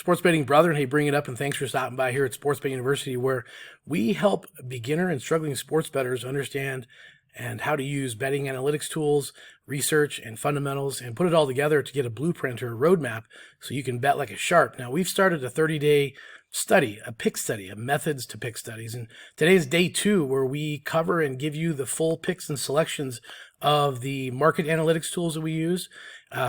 Sports Betting Brethren, hey, bring it up, and thanks for stopping by here at Sports Betting University, where we help beginner and struggling sports bettors understand and how to use betting analytics tools, research, and fundamentals, and put it all together to get a blueprint or a roadmap so you can bet like a sharp. Now, we've started a 30-day study, a pick study, of methods to pick studies, and today is day 2, where we cover and give you the full picks and selections of the market analytics tools that we use,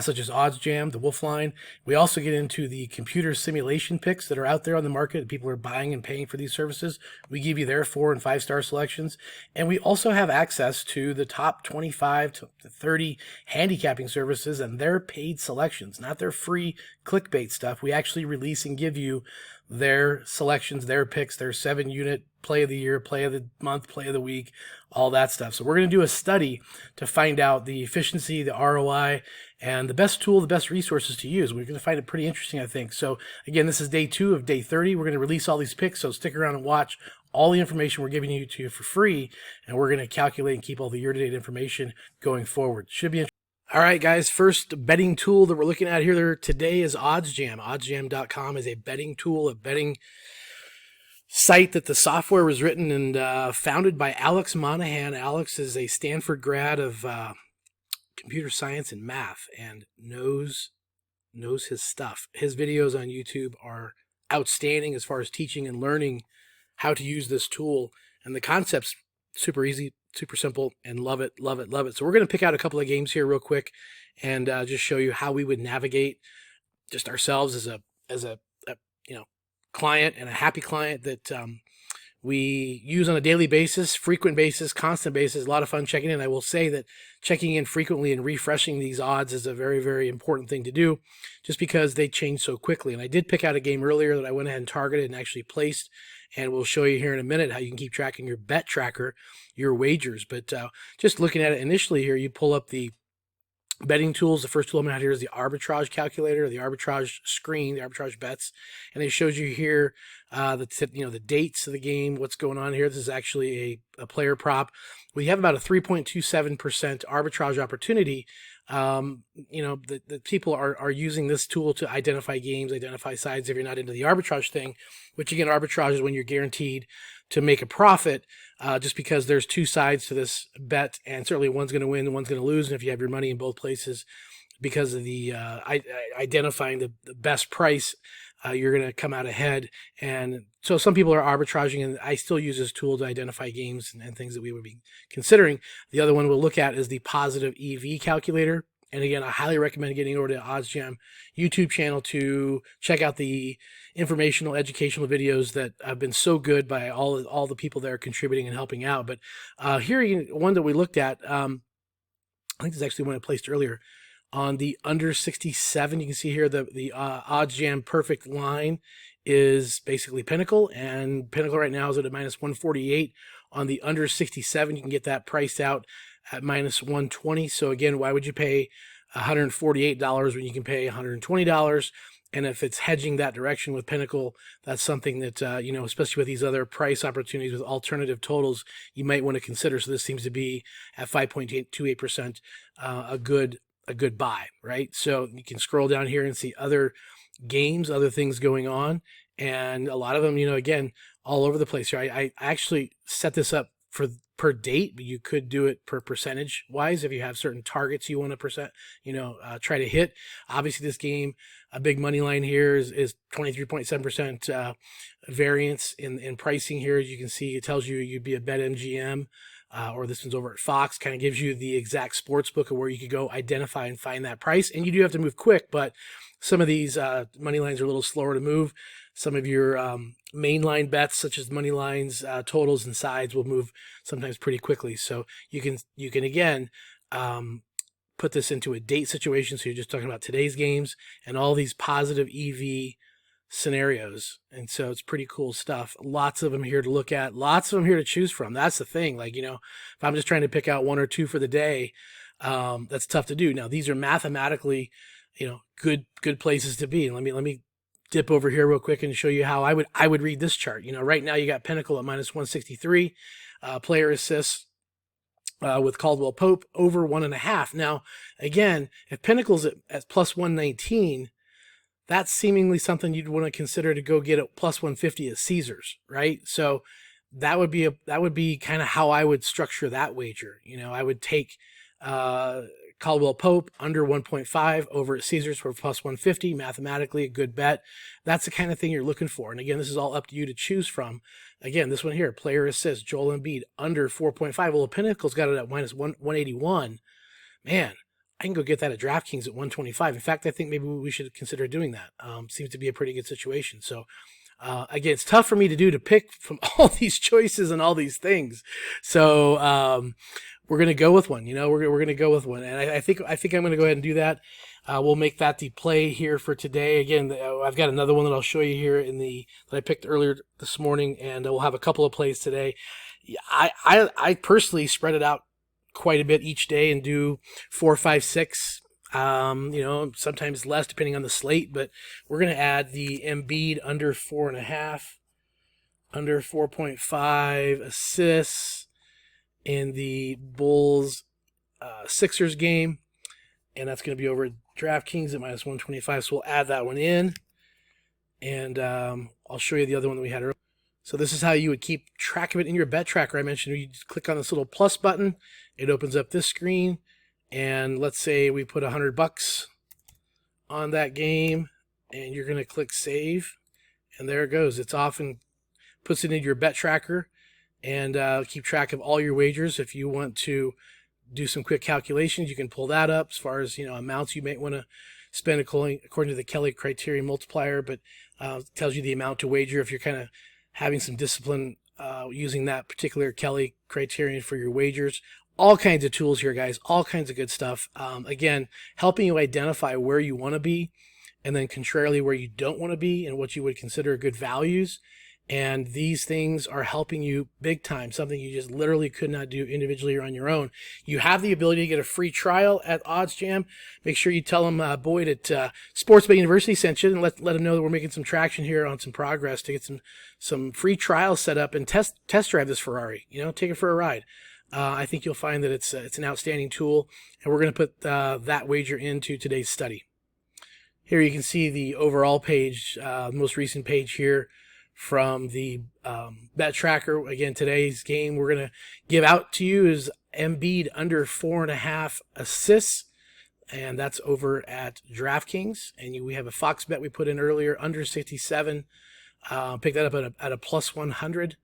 such as OddsJam, the Wolfline. We also get into the computer simulation picks that are out there on the market that people are buying and paying for these services. We give you their 4- and 5-star selections. And we also have access to the top 25 to 30 handicapping services and their paid selections, not their free clickbait stuff. We actually release and give you their selections, their picks, their 7-unit play of the year, play of the month, play of the week, all that stuff. So we're going to do a study to find out the efficiency, the ROI, and the best tool, the best resources to use. We're going to find it pretty interesting, I think. So again, this is day 2 of day 30. We're going to release all these picks, so stick around and watch all the information we're giving you to you for free, and we're going to calculate and keep all the year-to-date information going forward. Should be interesting. All right, guys, first betting tool that we're looking at here today is OddsJam. OddsJam.com is a betting tool, a betting site that the software was written and founded by Alex Monahan. Alex is a Stanford grad of computer science and math and knows his stuff. His videos on YouTube are outstanding as far as teaching and learning how to use this tool, and the concept's super easy, super simple, and love it, love it, love it. So we're going to pick out a couple of games here real quick and just show you how we would navigate just ourselves as a client, and a happy client that we use on a daily basis, frequent basis, constant basis. A lot of fun checking in. I will say that checking in frequently and refreshing these odds is a very, very important thing to do, just because they change so quickly. And I did pick out a game earlier that I went ahead and targeted and actually placed, and we'll show you here in a minute how you can keep tracking your bet tracker, your wagers. But just looking at it initially here, you pull up the betting tools. The first tool I'm going to have here is the arbitrage calculator, the arbitrage screen, the arbitrage bets, and it shows you here the dates of the game, what's going on here. This is actually a player prop. We have about a 3.27% arbitrage opportunity. The people are using this tool to identify games, identify sides if you're not into the arbitrage thing, which again, arbitrage is when you're guaranteed to make a profit, just because there's two sides to this bet, and certainly one's going to win and one's going to lose. And if you have your money in both places, because of the identifying the best price, you're going to come out ahead. And so some people are arbitraging, and I still use this tool to identify games and things that we would be considering. The other one we'll look at is the positive EV calculator. And again, I highly recommend getting over to OddsJam YouTube channel to check out the informational, educational videos that have been so good by all the people there contributing and helping out. But here, one that we looked at, I think this is actually one I placed earlier, on the under 67. You can see here the OddsJam perfect line is basically Pinnacle, and Pinnacle right now is at a minus 148. On the under 67, you can get that priced out at minus 120. So again, why would you pay $148 when you can pay $120? And if it's hedging that direction with Pinnacle, that's something that, especially with these other price opportunities with alternative totals, you might want to consider. So this seems to be at 5.28%, a good buy, right? So you can scroll down here and see other games, other things going on. And a lot of them, again, all over the place here. I actually set this up for per date, but you could do it per percentage wise if you have certain targets you want to try to hit. Obviously, this game, a big money line here is 23.7% variance in pricing here. As you can see, it tells you you'd be a BetMGM, or this one's over at Fox, kind of gives you the exact sports book of where you could go identify and find that price. And you do have to move quick, but some of these money lines are a little slower to move. Some of your mainline bets, such as money lines, totals, and sides, will move sometimes pretty quickly. So you can again put this into a date situation. So you're just talking about today's games and all these positive EV scenarios. And so it's pretty cool stuff. Lots of them here to look at, lots of them here to choose from. That's the thing. If I'm just trying to pick out one or two for the day, that's tough to do. Now, these are mathematically, good places to be. Let me dip over here real quick and show you how I would read this chart. Right now you got Pinnacle at minus 163, player assists with Caldwell Pope over 1.5. Now, again, if Pinnacle's at plus 119, that's seemingly something you'd want to consider to go get at plus 150 at Caesars, right? So that would be kind of how I would structure that wager. I would take uh, Caldwell Pope under 1.5 over at Caesars for plus 150. Mathematically, a good bet. That's the kind of thing you're looking for. And again, this is all up to you to choose from. Again, this one here, player assist, Joel Embiid under 4.5. Well, the Pinnacle's got it at minus 181. Man, I can go get that at DraftKings at 125. In fact, I think maybe we should consider doing that. Seems to be a pretty good situation. So again, it's tough for me to pick from all these choices and all these things. So we're going to go with one. We're going to go with one, and I think I'm going to go ahead and do that. We'll make that the play here for today. Again, I've got another one that I'll show you here that I picked earlier this morning, and we'll have a couple of plays today. I personally spread it out quite a bit each day and do 4, 5, 6. Sometimes less depending on the slate, but we're going to add the Embiid under 4.5, under 4.5 assists in the Bulls Sixers game, and that's going to be over at DraftKings at minus 125. So we'll add that one in, and I'll show you the other one that we had earlier. So this is how you would keep track of it in your bet tracker. I mentioned you just click on this little plus button. It opens up this screen, and let's say we put $100 on that game, and you're going to click save, and there it goes. It's off and puts it into your bet tracker, and keep track of all your wagers. If you want to do some quick calculations, you can pull that up as far as amounts you might want to spend according to the Kelly criterion multiplier, but tells you the amount to wager if you're kind of having some discipline using that particular Kelly criterion for your wagers. All kinds of tools here, guys. All kinds of good stuff. Again, helping you identify where you want to be, and then contrarily where you don't want to be, and what you would consider good values. And these things are helping you big time, something you just literally could not do individually or on your own. You have the ability to get a free trial at OddsJam. Make sure you tell them Boyd at Sports Bet University sent you, and let them know that we're making some traction here on some progress to get some free trials set up and test drive this Ferrari. Take it for a ride. I think you'll find that it's an outstanding tool, and we're going to put that wager into today's study. Here you can see the overall page, most recent page here from the bet tracker. Again, today's game we're going to give out to you is Embiid under 4.5 assists, and that's over at DraftKings. And we have a Fox bet we put in earlier under 67. Pick that up at a plus 100,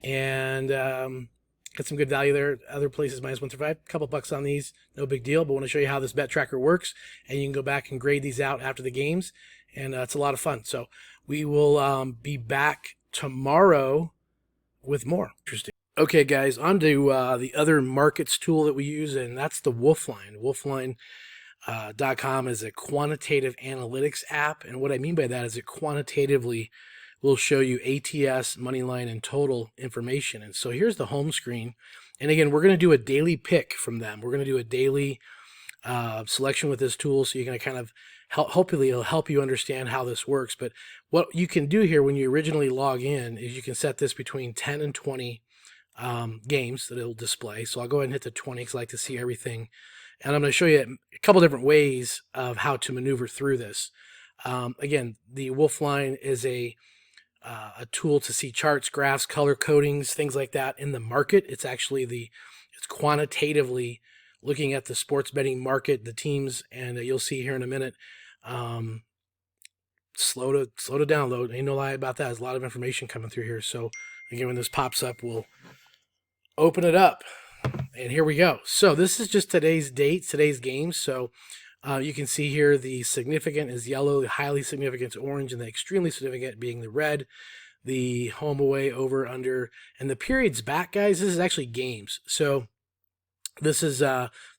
and got some good value there. Other places minus 135. A couple bucks on these, no big deal. But I want to show you how this bet tracker works, and you can go back and grade these out after the games, and it's a lot of fun. So we will be back tomorrow with more. Interesting. Okay, guys, on to the other markets tool that we use, and that's the Wolfline. Wolfline.com is a quantitative analytics app, and what I mean by that is it quantitatively will show you ATS, moneyline, and total information. And so here's the home screen. And again, we're going to do a daily pick from them. We're going to do a daily selection with this tool, so you're going to kind of hopefully it'll help you understand how this works. But what you can do here when you originally log in is you can set this between 10 and 20 games that it'll display. So I'll go ahead and hit the 20 because I like to see everything. And I'm going to show you a couple different ways of how to maneuver through this. Again, the Wolfline is a tool to see charts, graphs, color codings, things like that in the market. It's actually it's quantitatively looking at the sports betting market, the teams, and you'll see here in a minute. Slow to download. Ain't no lie about that. There's a lot of information coming through here. So again, when this pops up, we'll open it up, and here we go. So this is just today's date, today's games. So you can see here the significant is yellow, the highly significant is orange, and the extremely significant being the red. The home, away, over, under, and the periods back, guys. This is actually games. So this is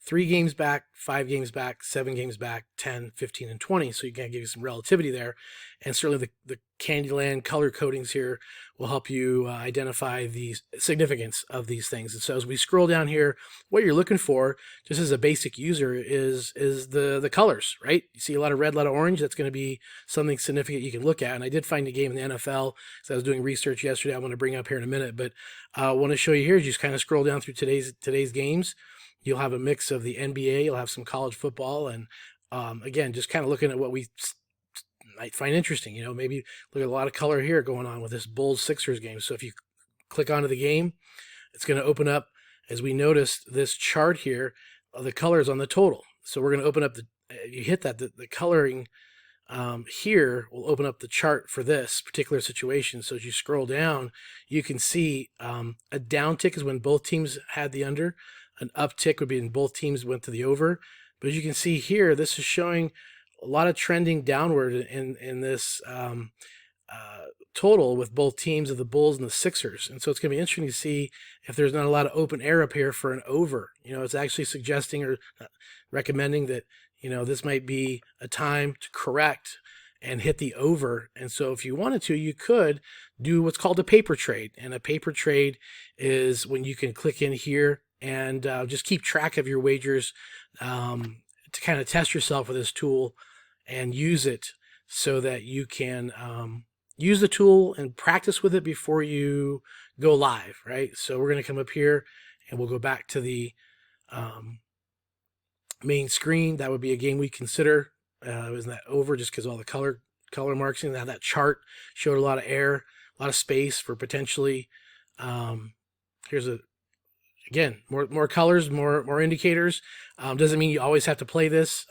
3 games back, 5 games back, 7 games back, 10, 15, and 20. So you can give you some relativity there. And certainly the Candyland color codings here will help you identify the significance of these things. And so as we scroll down here, what you're looking for, just as a basic user, is the colors, right? You see a lot of red, a lot of orange. That's going to be something significant you can look at. And I did find a game in the NFL, so I was doing research yesterday. I'm going to bring up here in a minute, but I want to show you here. You just kind of scroll down through today's games. You'll have a mix of the NBA. You'll have some college football, and again, just kind of looking at what might find interesting. Maybe look at a lot of color here going on with this Bulls-Sixers game. So if you click onto the game, it's going to open up, as we noticed, this chart here of the colors on the total. So we're going to open up you hit that, the coloring here will open up the chart for this particular situation. So as you scroll down, you can see a downtick is when both teams had the under. An uptick would be when both teams went to the over. But as you can see here, this is showing a lot of trending downward in this total with both teams of the Bulls and the Sixers. And so it's going to be interesting to see if there's not a lot of open air up here for an over. It's actually suggesting or recommending that, this might be a time to correct and hit the over. And so if you wanted to, you could do what's called a paper trade. And a paper trade is when you can click in here and just keep track of your wagers to kind of test yourself with this tool and use it so that you can use the tool and practice with it before you go live, right? So we're going to come up here and we'll go back to the main screen. That would be a game we consider. Isn't that over just because all the color marks and that chart showed a lot of air, a lot of space for potentially. Here's again, more colors, more indicators. Doesn't mean you always have to play this.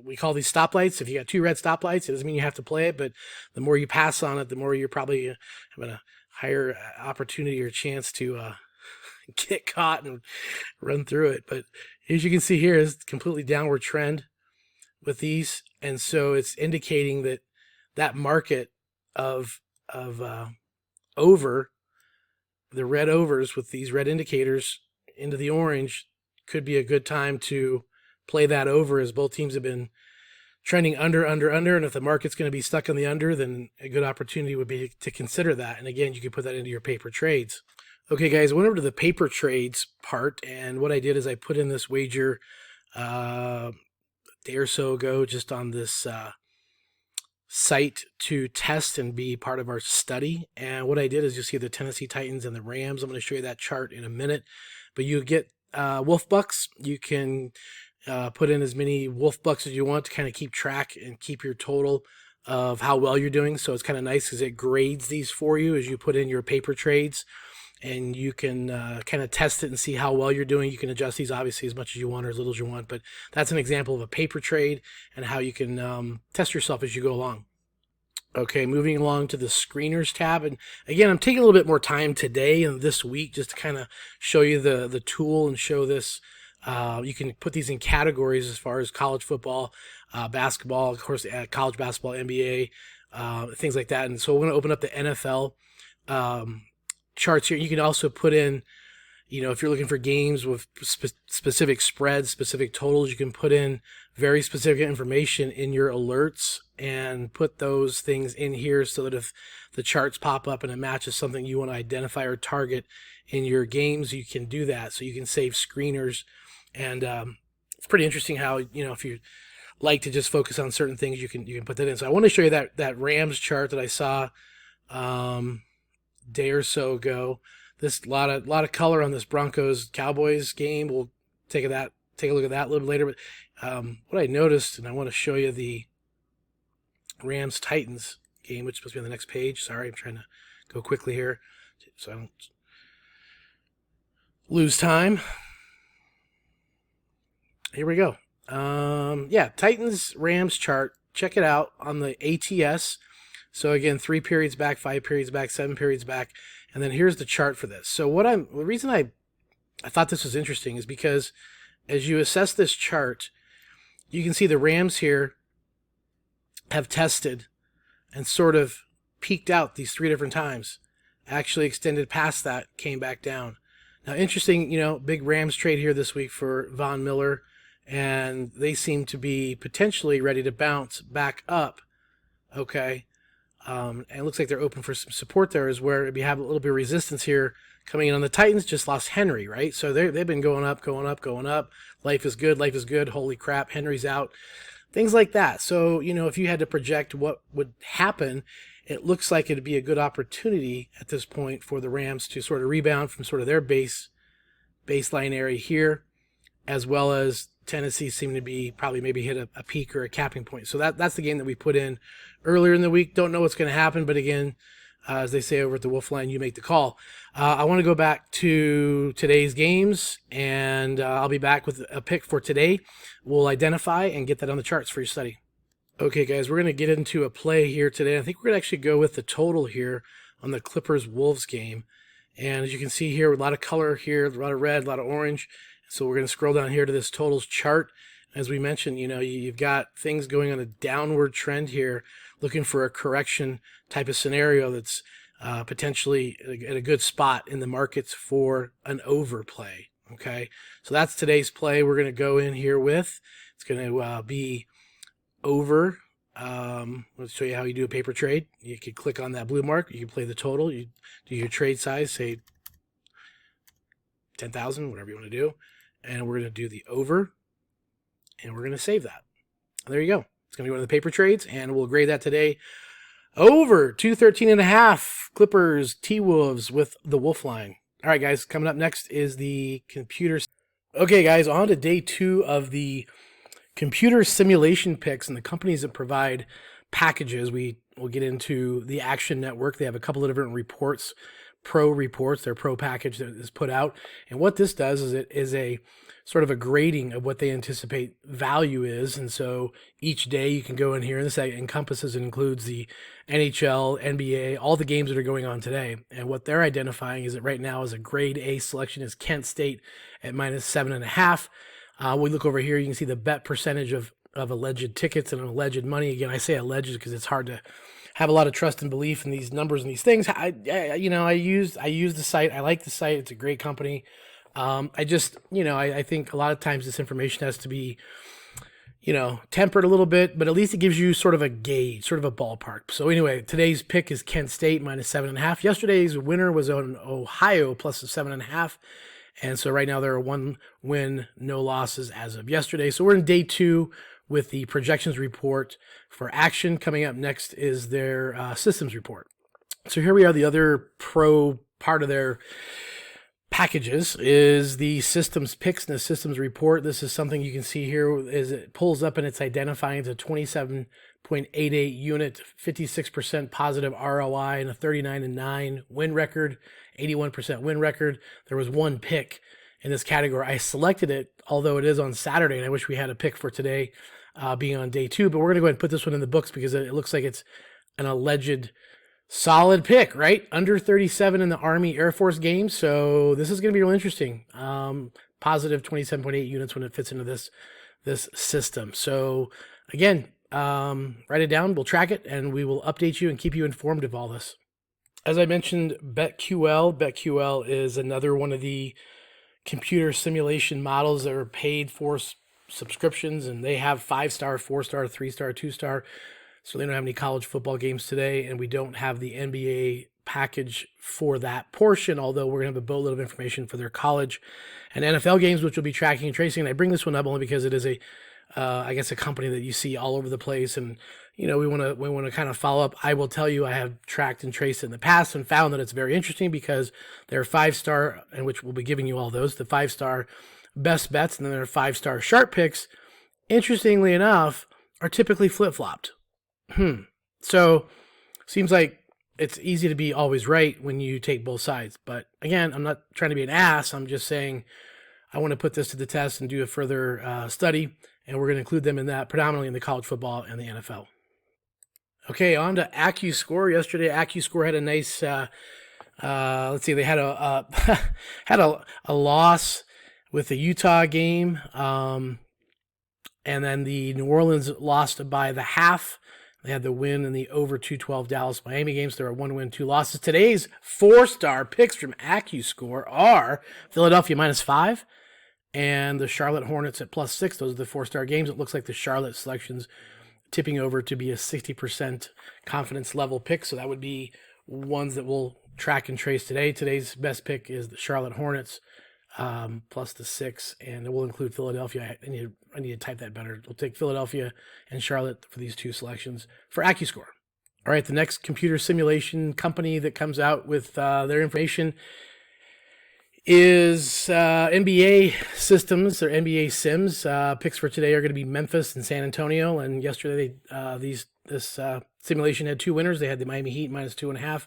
We call these stoplights. If you got 2 red stoplights, it doesn't mean you have to play it, but the more you pass on it, the more you're probably having a higher opportunity or chance to get caught and run through it. But as you can see here, is completely downward trend with these, and so it's indicating that market of over. The red overs with these red indicators into the orange could be a good time to play that over, as both teams have been trending under. And if the market's going to be stuck on the under, then a good opportunity would be to consider that. And again, you can put that into your paper trades. Okay, guys, I went over to the paper trades part, and what I did is I put in this wager a day or so ago just on this site to test and be part of our study. And what I did is you see the Tennessee Titans and the Rams. I'm going to show you that chart in a minute, but you get Wolf Bucks. You can put in as many Wolf Bucks as you want to kind of keep track and keep your total of how well you're doing. So it's kind of nice because it grades these for you as you put in your paper trades, and you can kind of test it and see how well you're doing. You can adjust these obviously as much as you want or as little as you want, but that's an example of a paper trade and how you can test yourself as you go along. Okay, moving along to the screeners tab. And again, I'm taking a little bit more time today and this week just to kind of show you the tool and show this. You can put these in categories as far as college football, basketball, of course, college basketball, NBA, things like that. And so we're going to open up the NFL charts here. You can also put in, if you're looking for games with specific spreads, specific totals, you can put in very specific information in your alerts and put those things in here so that if the charts pop up and it matches something you want to identify or target in your games, you can do that. So you can save screeners. And it's pretty interesting how, if you like to just focus on certain things, you can put that in. So I want to show you that Rams chart that I saw day or so ago. This lot of color on this Broncos Cowboys game. We'll take a look at that a little bit later. But what I noticed, and I want to show you the Rams Titans game, which is supposed to be on the next page. Sorry, I'm trying to go quickly here so I don't lose time. Here we go. Titans Rams chart. Check it out on the ATS. So again, 3 periods back, 5 periods back, 7 periods back. And then here's the chart for this. So the reason I thought this was interesting is because as you assess this chart, you can see the Rams here have tested and sort of peaked out these 3 different times, actually extended past that, came back down. Now, interesting, big Rams trade here this week for Von Miller, and they seem to be potentially ready to bounce back up. Okay. And it looks like they're open for some support there, is where we have a little bit of resistance here coming in on the Titans. Just lost Henry, right? So they've been going up. Life is good. Holy crap, Henry's out. Things like that. So, if you had to project what would happen, it looks like it'd be a good opportunity at this point for the Rams to sort of rebound from sort of their baseline area here, as well as Tennessee seemed to be probably maybe hit a peak or a capping point. So that's the game that we put in earlier in the week. Don't know what's going to happen, but again, as they say over at the Wolf Line, you make the call. I want to go back to today's games, and I'll be back with a pick for today. We'll identify and get that on the charts for your study. Okay, guys, we're going to get into a play here today. I think we're going to actually go with the total here on the Clippers-Wolves game. And as you can see here, a lot of color here, a lot of red, a lot of orange. So we're going to scroll down here to this totals chart. As we mentioned, you've got things going on a downward trend here, looking for a correction type of scenario that's potentially at a good spot in the markets for an overplay. Okay, so that's today's play we're going to go in here with. It's going to be over. Let's show you how you do a paper trade. You can click on that blue mark. You can play the total. You do your trade size, say 10,000, whatever you want to do. And we're going to do the over. And we're going to save that. There you go. It's going to go to the paper trades, and we'll grade that today. Over 213.5 Clippers T-Wolves with the Wolf Line. All right, guys, coming up next is the computer. Okay, guys, on to day 2 of the computer simulation picks and the companies that provide packages. We will get into the Action Network. They have a couple of different reports, pro reports, their pro package that is put out. And what this does is it is a sort of a grading of what they anticipate value is. And so each day you can go in here, and this encompasses and includes the NHL, NBA, all the games that are going on today. And what they're identifying is that right now as a grade A selection is Kent State at -7.5. We look over here, you can see the bet percentage of alleged tickets and alleged money. Again, I say alleged because it's hard to have a lot of trust and belief in these numbers and these things. I use the site. I like the site. It's a great company. I think a lot of times this information has to be, tempered a little bit, but at least it gives you sort of a gauge, sort of a ballpark. So anyway, today's pick is Kent State -7.5. Yesterday's winner was on Ohio plus the 7.5. And so right now there are 1 win, no losses as of yesterday. So we're in day 2 with the projections report for Action. Coming up next is their systems report. So here we are. The other pro part of their packages is the systems picks and the systems report. This is something you can see here as it pulls up and it's identifying the 27.88 unit, 56% positive ROI, and a 39-9 win record, 81% win record. There was 1 pick in this category. I selected it, although it is on Saturday, and I wish we had a pick for today being on day 2, but we're going to go ahead and put this one in the books because it looks like it's an alleged solid pick, right? Under 37 in the Army Air Force game. So this is going to be real interesting. Positive 27.8 units when it fits into this system. So again, write it down. We'll track it and we will update you and keep you informed of all this. As I mentioned, BetQL is another one of the computer simulation models that are paid for subscriptions, and they have 5-star, 4-star, 3-star, 2-star. So they don't have any college football games today, and we don't have the NBA package for that portion, although we're going to have a boatload of information for their college and NFL games, which we'll be tracking and tracing. And I bring this one up only because it is a company that you see all over the place, and we want to kind of follow up. I will tell you, I have tracked and traced it in the past and found that it's very interesting because they're 5-star, and which we'll be giving you all those, the 5-star best bets, and then their 5-star sharp picks, interestingly enough, are typically flip-flopped. So seems like it's easy to be always right when you take both sides. But again, I'm not trying to be an ass. I'm just saying I want to put this to the test and do a further study, and we're going to include them in that, predominantly in the college football and the NFL. Okay, on to AccuScore. Yesterday, AccuScore had a nice, let's see, they had had a loss with the Utah game, and then the New Orleans lost by the half. They had the win in the over 212 Dallas-Miami games. There are 1 win, 2 losses. Today's 4-star picks from AccuScore are Philadelphia -5 and the Charlotte Hornets at +6. Those are the 4-star games. It looks like the Charlotte selection's tipping over to be a 60% confidence level pick. So that would be ones that we'll track and trace today. Today's best pick is the Charlotte Hornets plus the 6, and it will include Philadelphia. I need to type that better. We'll take Philadelphia and Charlotte for these 2 selections for AccuScore. All right, the next computer simulation company that comes out with their information is NBA systems or NBA sims. Picks for today are going to be Memphis and San Antonio. And yesterday, this simulation had two winners. They had the Miami Heat -2.5,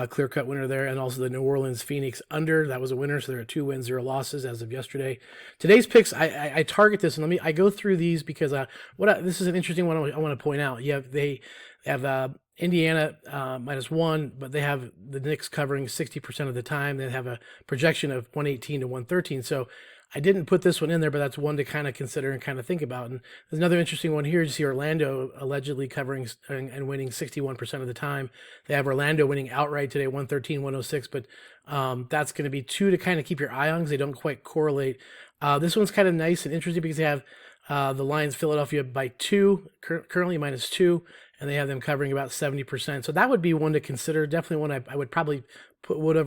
clear-cut winner there, and also the New Orleans Phoenix under. That was a winner, so there are 2 wins, 0 losses as of yesterday. Today's picks, I target this, and I go through these because this is an interesting one I want to point out. They have Indiana -1, but they have the Knicks covering 60% of the time. They have a projection of 118 to 113. So I didn't put this one in there, but that's one to kind of consider and kind of think about. And there's another interesting one here. You see Orlando allegedly covering and winning 61% of the time. They have Orlando winning outright today, 113, 106. But that's going to be 2 to kind of keep your eye on because they don't quite correlate. This one's kind of nice and interesting because they have the Lions Philadelphia by 2, currently -2. And they have them covering about 70%. So that would be one to consider. Definitely one I would probably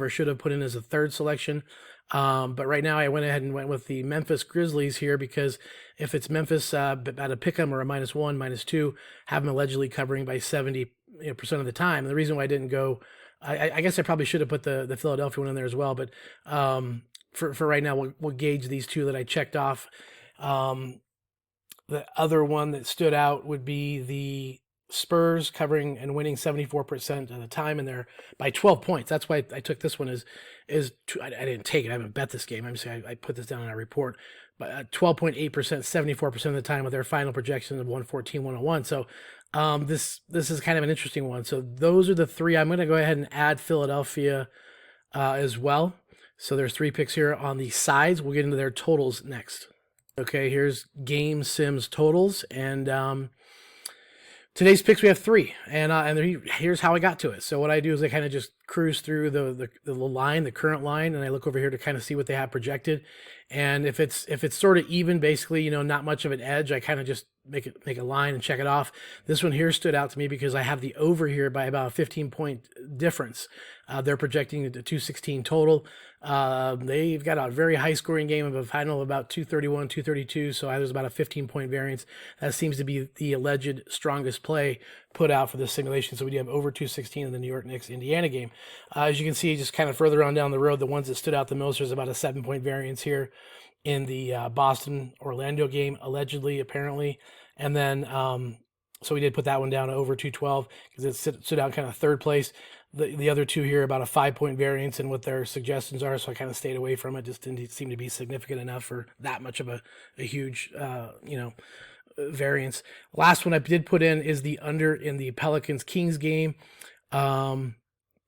should have put in as a third selection. But right now I went ahead and went with the Memphis Grizzlies here because if it's Memphis at a pick'em or a -1, -2, have them allegedly covering by 70% of the time. And the reason why I didn't go, I guess I probably should have put the Philadelphia one in there as well. But for right now, we'll gauge these 2 that I checked off. The other one that stood out would be the Spurs covering and winning 74% of the time, and they're by 12 points. That's why I took this one. I didn't take it. I haven't bet this game. I'm saying I put this down in our report. But 12.8%, 74% of the time with their final projection of 114, 101. So this is kind of an interesting one. So those are the 3. I'm going to go ahead and add Philadelphia as well. So there's 3 picks here on the sides. We'll get into their totals next. Okay, here's Game Sims totals, and today's picks we have 3, and here's how I got to it. So what I do is I kind of just cruise through the line, the current line, and I look over here to kind of see what they have projected. And if it's sort of even, basically, not much of an edge, I kind of just make a line and check it off. This one here stood out to me because I have the over here by about a 15-point difference. They're projecting the 216 total. They've got a very high-scoring game of a final of about 231, 232, so there's about a 15-point variance. That seems to be the alleged strongest play put out for this simulation. So we do have over 216 in the New York Knicks-Indiana game. As you can see, just kind of further on down the road, the ones that stood out the most, there's about a 7-point variance here in the Boston-Orlando game, allegedly, apparently. And then, so we did put that one down to over 212 because it stood out kind of third place. The other 2 here, about a 5-point variance in what their suggestions are, so I kind of stayed away from it. Just didn't seem to be significant enough for that much of a huge, variance. Last one I did put in is the under in the Pelicans-Kings game.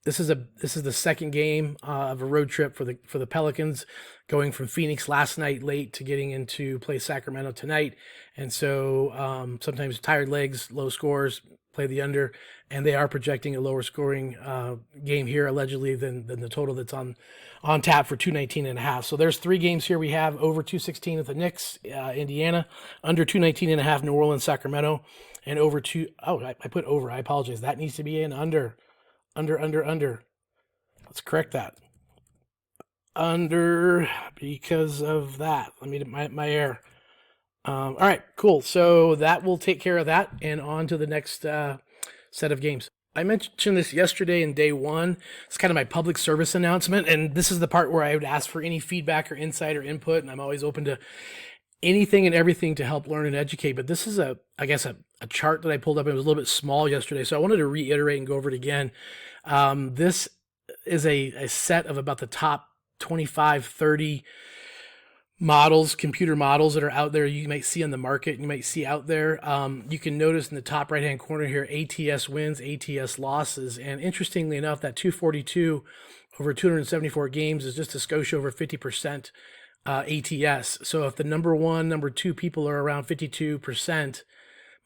This is the second game of a road trip for the Pelicans, going from Phoenix last night late to getting into play Sacramento tonight. And so sometimes tired legs, low scores, play the under, and they are projecting a lower scoring game here allegedly than the total that's on tap for 219.5. So there's 3 games here. We have over 216 at the Knicks, Indiana, under 219.5 New Orleans, Sacramento, and over 2. Oh, I put over. I apologize. That needs to be an under. Let's correct that. Under because of that. Let me get my error. All right, cool. So that will take care of that, and on to the next set of games. I mentioned this yesterday in day 1. It's kind of my public service announcement, and this is the part where I would ask for any feedback or insight or input, and I'm always open to anything and everything to help learn and educate. But this is a chart that I pulled up. It was a little bit small yesterday, so I wanted to reiterate and go over it again. This is a set of about the top 25, 30 models, computer models that are out there you might see on the market, you might see out there. You can notice in the top right-hand corner here, ATS wins, ATS losses. And interestingly enough, that 242 over 274 games is just a skosh over 50% ATS. So if the number 1, number 2 people are around 52%,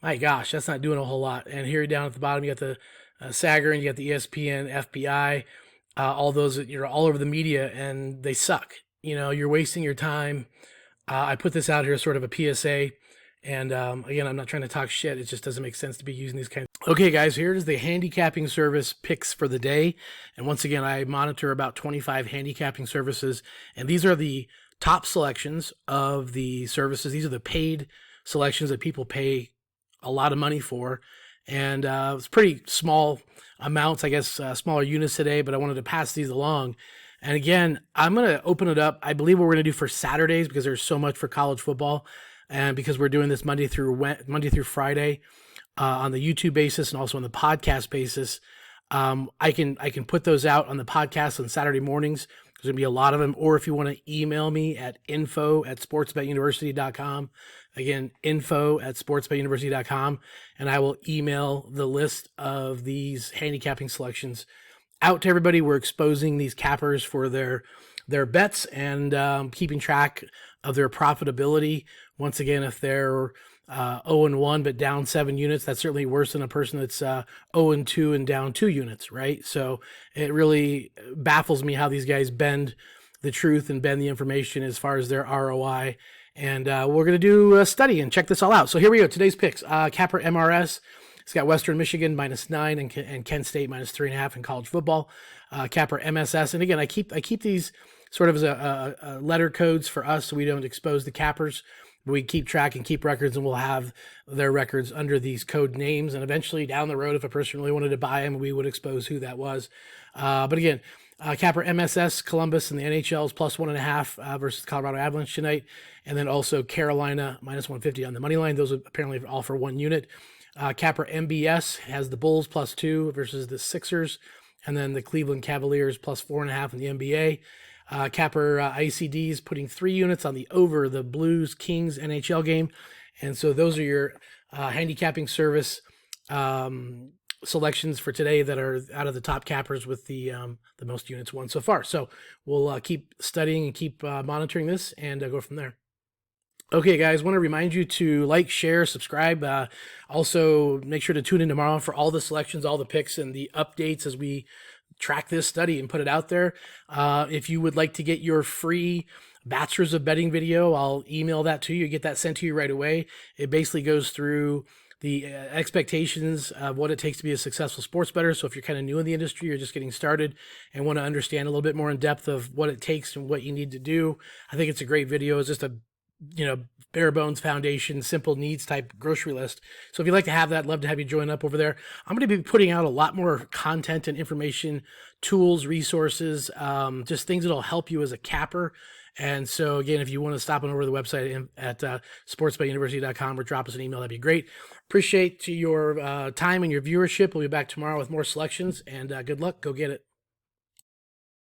my gosh, that's not doing a whole lot. And here down at the bottom, you got the Sager, and you got the ESPN, FBI, all those, all over the media, and they suck. You're wasting your time. I put this out here as sort of a PSA. And again, I'm not trying to talk shit. It just doesn't make sense to be using these kinds. Okay, guys, here's the handicapping service picks for the day. And once again, I monitor about 25 handicapping services. And these are the top selections of the services. These are the paid selections that people pay a lot of money for. And it's pretty small amounts, I guess, smaller units today, but I wanted to pass these along And again, I'm going to open it up. I believe what we're going to do for Saturdays, because there's so much for college football, and because we're doing this Monday through Friday on the YouTube basis and also on the podcast basis. I can put those out on the podcast on Saturday mornings. There's going to be a lot of them. Or if you want to email me at info@sportsbetuniversity.com. Again, info@sportsbetuniversity.com. And I will email the list of these handicapping selections out to everybody. We're exposing these cappers for their bets and keeping track of their profitability. Once again, if they're 0-1 but down 7 units, that's certainly worse than a person that's 0-2 and down 2 units, right? So it really baffles me how these guys bend the truth and bend the information as far as their ROI. And we're going to do a study and check this all out. So here we go. Today's picks. Capper MRS. It's got Western Michigan -9 and Kent State -3.5 in college football. Capper MSS. And again, I keep these sort of as a letter codes for us so we don't expose the cappers. We keep track and keep records, and we'll have their records under these code names. And eventually down the road, if a person really wanted to buy them, we would expose who that was. But again, Capper MSS, Columbus in the NHL is +1.5 versus Colorado Avalanche tonight. And then also Carolina -150 on the money line. Those are apparently all for 1 unit. Capper MBS has the Bulls +2 versus the Sixers. And then the Cleveland Cavaliers +4.5 in the NBA. Capper ICDs putting 3 units on the over the Blues Kings NHL game. And so those are your handicapping service selections for today that are out of the top cappers with the most units won so far. So we'll keep studying and keep monitoring this and go from there. Okay, guys, want to remind you to like, share, subscribe. Also, make sure to tune in tomorrow for all the selections, all the picks, and the updates as we track this study and put it out there. If you would like to get your free Bachelors of Betting video, I'll email that to you. Get that sent to you right away. It basically goes through the expectations of what it takes to be a successful sports bettor. So if you're kind of new in the industry, you're just getting started and want to understand a little bit more in depth of what it takes and what you need to do, I think it's a great video. It's just a bare bones foundation, simple needs type grocery list. So if you'd like to have that, love to have you join up over there. I'm going to be putting out a lot more content and information, tools, resources, just things that'll help you as a capper. And so again, if you want to stop on over to the website at sportsbetuniversity.com or drop us an email, that'd be great. Appreciate your time and your viewership. We'll be back tomorrow with more selections, and good luck. Go get it.